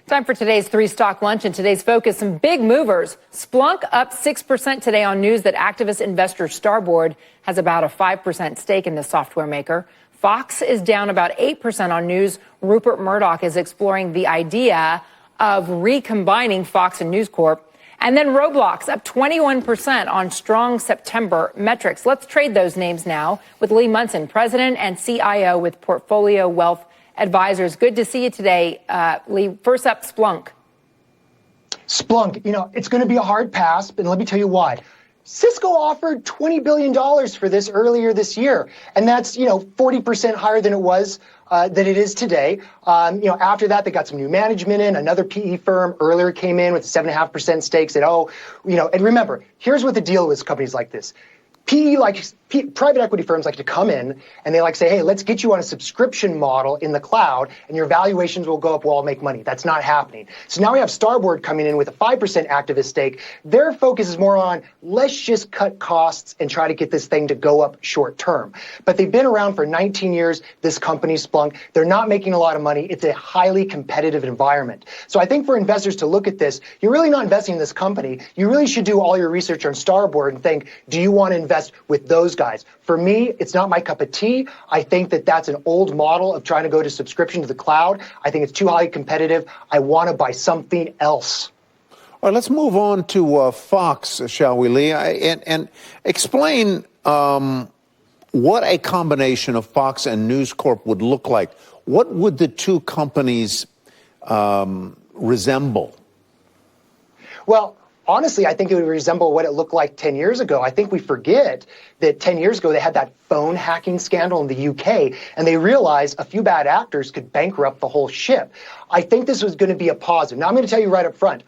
Time for today's three-stock lunch, and today's focus, some big movers. Splunk up 6% today on news that activist investor Starboard has about a 5% stake in the software maker. Fox is down about 8% on news Rupert Murdoch is exploring the idea of recombining Fox and Newscorp. And then Roblox up 21% on strong September metrics. Let's trade those names now with Lee Munson, president and CIO with Portfolio Wealth Advisors. Good to see you today, Lee. First up, Splunk. Splunk, it's going to be a hard pass, but let me tell you why. Cisco offered $20 billion for this earlier this year, and that's, 40% higher than it is today. After that, they got some new management in. Another PE firm earlier came in with a 7.5% stake, said, and remember, here's what the deal is, companies like this. Private equity firms like to come in and they say, hey, let's get you on a subscription model in the cloud and your valuations will go up, we'll all make money. That's not happening. So now we have Starboard coming in with a 5% activist stake. Their focus is more on let's just cut costs and try to get this thing to go up short term. But they've been around for 19 years, this company Splunk. They're not making a lot of money. It's a highly competitive environment. So I think for investors to look at this, you're really not investing in this company. You really should do all your research on Starboard and think, do you want to invest with those guys? For me, it's not my cup of tea. I think that that's an old model of trying to go to subscription to the cloud. I think it's too highly competitive. I want to buy something else. All right, let's move on to Fox, shall we, Lee? And explain what a combination of Fox and News Corp would look like. What would the two companies resemble? Well, honestly, I think it would resemble what it looked like 10 years ago. I think we forget that 10 years ago they had that phone hacking scandal in the UK, and they realized a few bad actors could bankrupt the whole ship. I think this was going to be a positive. Now, I'm going to tell you right up front,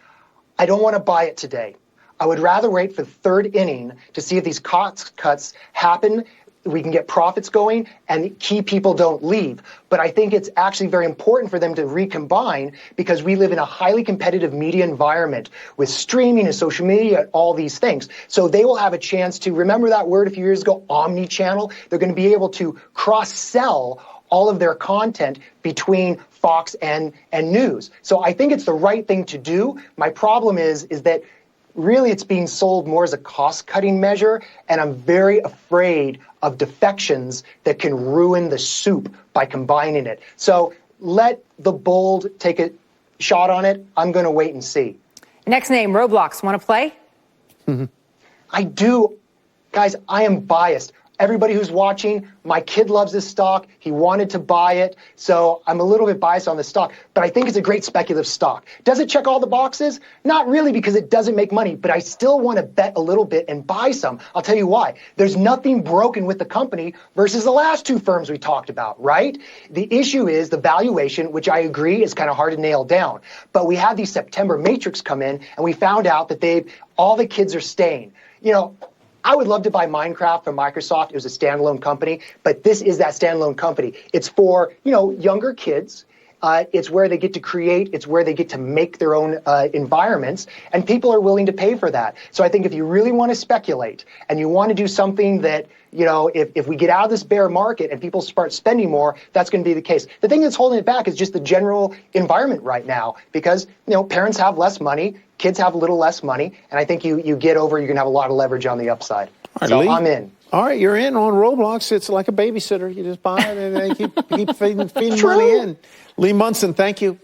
I don't want to buy it today. I would rather wait for the third inning to see if these cost cuts happen, we can get profits going, and key people don't leave. But I think it's actually very important for them to recombine because we live in a highly competitive media environment with streaming and social media and all these things. So they will have a chance to, remember that word a few years ago, omni-channel? They're going to be able to cross-sell all of their content between Fox and news. So I think it's the right thing to do. My problem is that really it's being sold more as a cost-cutting measure, and I'm very afraid of defections that can ruin the soup by combining it. So let the bold take a shot on it. I'm going to wait and see. Next name, Roblox. Want to play? Mm-hmm. I do. Guys, I am biased. Everybody who's watching, my kid loves this stock. He wanted to buy it. So I'm a little bit biased on the stock, but I think it's a great speculative stock. Does it check all the boxes? Not really, because it doesn't make money, but I still want to bet a little bit and buy some. I'll tell you why. There's nothing broken with the company versus the last two firms we talked about, right? The issue is the valuation, which I agree is kind of hard to nail down. But we had these September matrix come in, and we found out that all the kids are staying. I would love to buy Minecraft from Microsoft. It was a standalone company, but this is that standalone company. It's for, younger kids. It's where they get to create. It's where they get to make their own environments, and people are willing to pay for that. So I think if you really want to speculate and you want to do something that, if we get out of this bear market and people start spending more, that's going to be the case. The thing that's holding it back is just the general environment right now because, parents have less money, kids have a little less money, and I think you get over, you're going to have a lot of leverage on the upside. Right, so Lee, I'm in. All right, you're in on Roblox. It's like a babysitter. You just buy it and they keep feeding money in. Lee Munson, thank you.